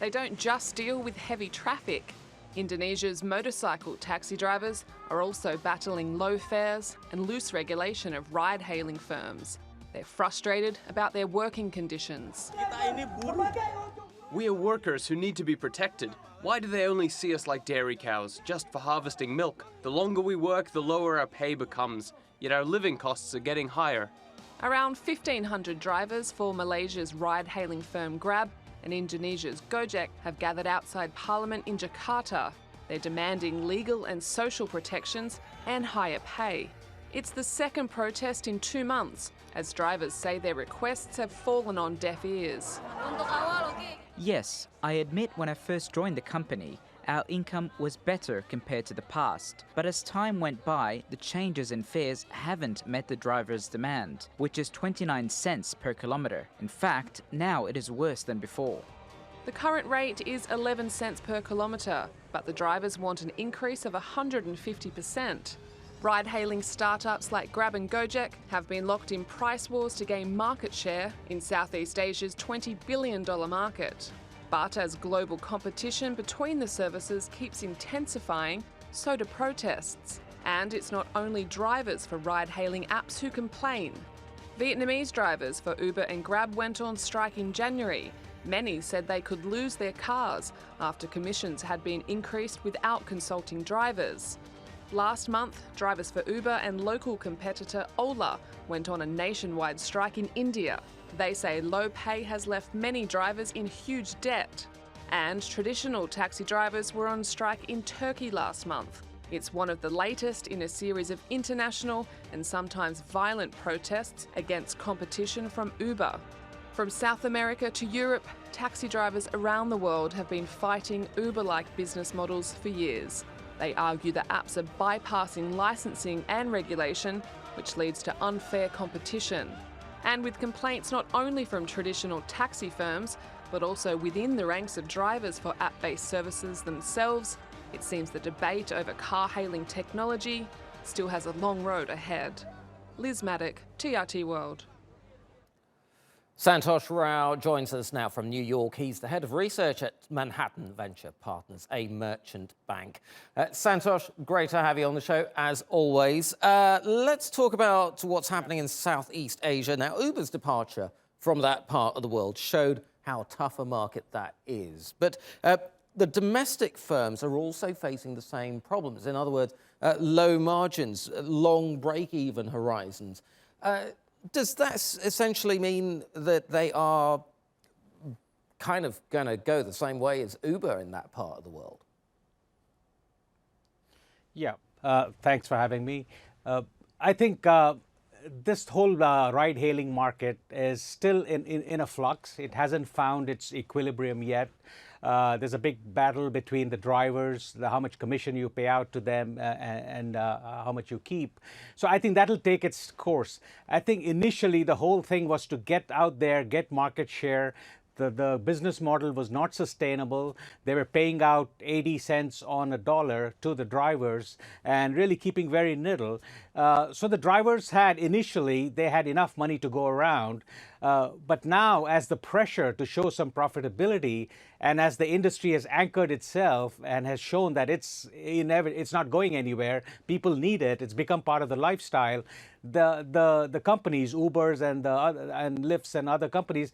They don't just deal with heavy traffic. Indonesia's motorcycle taxi drivers are also battling low fares and loose regulation of ride-hailing firms. They're frustrated about their working conditions. We are workers who need to be protected. Why do they only see us like dairy cows, just for harvesting milk? The longer we work, the lower our pay becomes, yet our living costs are getting higher. Around 1,500 drivers for Malaysia's ride-hailing firm Grab and Indonesia's Ojek have gathered outside Parliament in Jakarta. They're demanding legal and social protections and higher pay. It's the second protest in 2 months, as drivers say their requests have fallen on deaf ears. Yes, I admit when I first joined the company, our income was better compared to the past. But as time went by, the changes in fares haven't met the drivers' demand, which is 29 cents per kilometre. In fact, now it is worse than before. The current rate is 11 cents per kilometre, but the drivers want an increase of 150%. Ride-hailing startups like Grab and Gojek have been locked in price wars to gain market share in Southeast Asia's $20 billion market. But as global competition between the services keeps intensifying, so do protests. And it's not only drivers for ride-hailing apps who complain. Vietnamese drivers for Uber and Grab went on strike in January. Many said they could lose their cars after commissions had been increased without consulting drivers. Last month, drivers for Uber and local competitor Ola went on a nationwide strike in India. They say low pay has left many drivers in huge debt. And traditional taxi drivers were on strike in Turkey last month. It's one of the latest in a series of international and sometimes violent protests against competition from Uber. From South America to Europe, taxi drivers around the world have been fighting Uber-like business models for years. They argue the apps are bypassing licensing and regulation, which leads to unfair competition. And with complaints not only from traditional taxi firms, but also within the ranks of drivers for app-based services themselves, it seems the debate over car-hailing technology still has a long road ahead. Liz Maddock, TRT World. Santosh Rao joins us now from New York. He's the head of research at Manhattan Venture Partners, a merchant bank. Santosh, great to have you on the show, as always. Let's talk about what's happening in Southeast Asia. Now, Uber's departure from that part of the world showed how tough a market that is. But the domestic firms are also facing the same problems. In other words, low margins, long break-even horizons. Does that essentially mean that they are kind of going to go the same way as Uber in that part of the world? Yeah, thanks for having me. I think this whole ride-hailing market is still in a flux. It hasn't found its equilibrium yet. There's a big battle between the drivers, how much commission you pay out to them and how much you keep. So I think that'll take its course. I think initially the whole thing was to get out there, get market share. The business model was not sustainable. They were paying out 80 cents on a dollar to the drivers and really keeping very little. So the drivers initially, they had enough money to go around. But now, as the pressure to show some profitability and as the industry has anchored itself and has shown that it's not going anywhere, people need it, it's become part of the lifestyle, the companies, Ubers and Lyfts and other companies,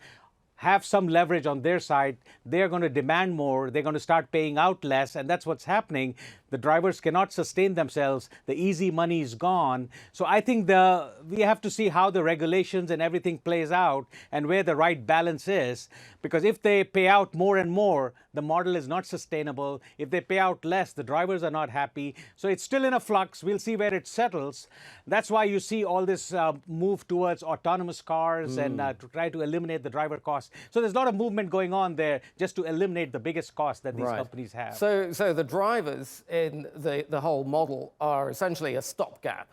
have some leverage on their side. They're going to demand more. They're going to start paying out less. And that's what's happening. The drivers cannot sustain themselves. The easy money is gone. So I think we have to see how the regulations and everything plays out and where the right balance is. Because if they pay out more and more, the model is not sustainable. If they pay out less, the drivers are not happy. So it's still in a flux. We'll see where it settles. That's why you see all this move towards autonomous cars and to try to eliminate the driver costs. So there's a lot of movement going on there just to eliminate the biggest cost that these companies have. So the drivers in the whole model are essentially a stopgap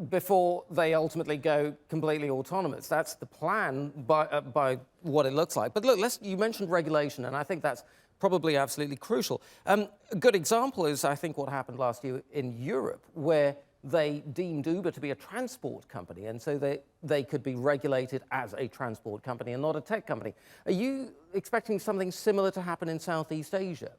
before they ultimately go completely autonomous. That's the plan by what it looks like. But look, you mentioned regulation, and I think that's probably absolutely crucial. A good example is, I think, what happened last year in Europe, where they deemed Uber to be a transport company, and so they could be regulated as a transport company and not a tech company. Are you expecting something similar to happen in Southeast Asia?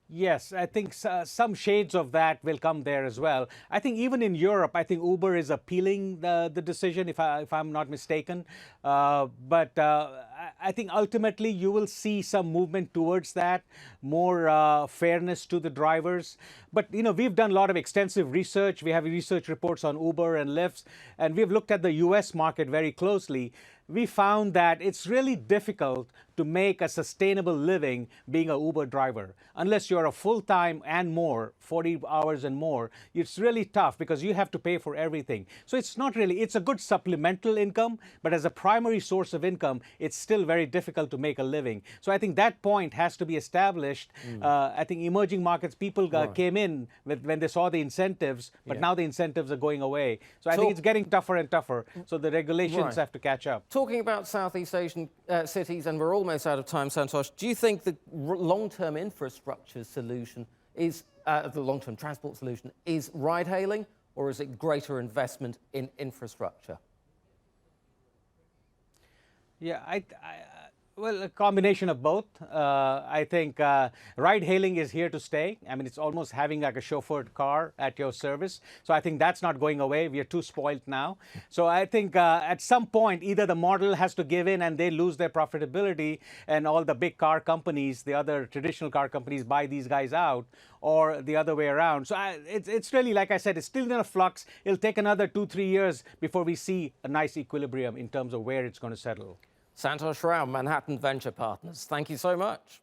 Yes, I think some shades of that will come there as well. I think even in Europe, I think Uber is appealing the decision, if I'm not mistaken. But I think ultimately you will see some movement towards that, more fairness to the drivers. But we've done a lot of extensive research. We have research reports on Uber and Lyft, and we've looked at the US market very closely. We found that it's really difficult to make a sustainable living being an Uber driver. Unless you're a full-time and more, 40 hours and more, it's really tough because you have to pay for everything. So it's not really, it's a good supplemental income, but as a primary source of income, it's still very difficult to make a living. So I think that point has to be established. I think emerging markets, people came in when they saw the incentives, but now the incentives are going away. So I think it's getting tougher and tougher. So the regulations have to catch up. Talking about Southeast Asian cities, and we're almost out of time, Santosh, do you think the long-term infrastructure solution is, the long-term transport solution, is ride-hailing, or is it greater investment in infrastructure? Yeah, well, a combination of both. I think ride-hailing is here to stay. I mean, it's almost having like a chauffeured car at your service. So I think that's not going away. We are too spoiled now. So I think at some point, either the model has to give in and they lose their profitability and all the big car companies, the other traditional car companies buy these guys out, or the other way around. So it's really, like I said, it's still in a flux. It'll take another 2-3 years before we see a nice equilibrium in terms of where it's going to settle. Santosh Rao, Manhattan Venture Partners, thank you so much.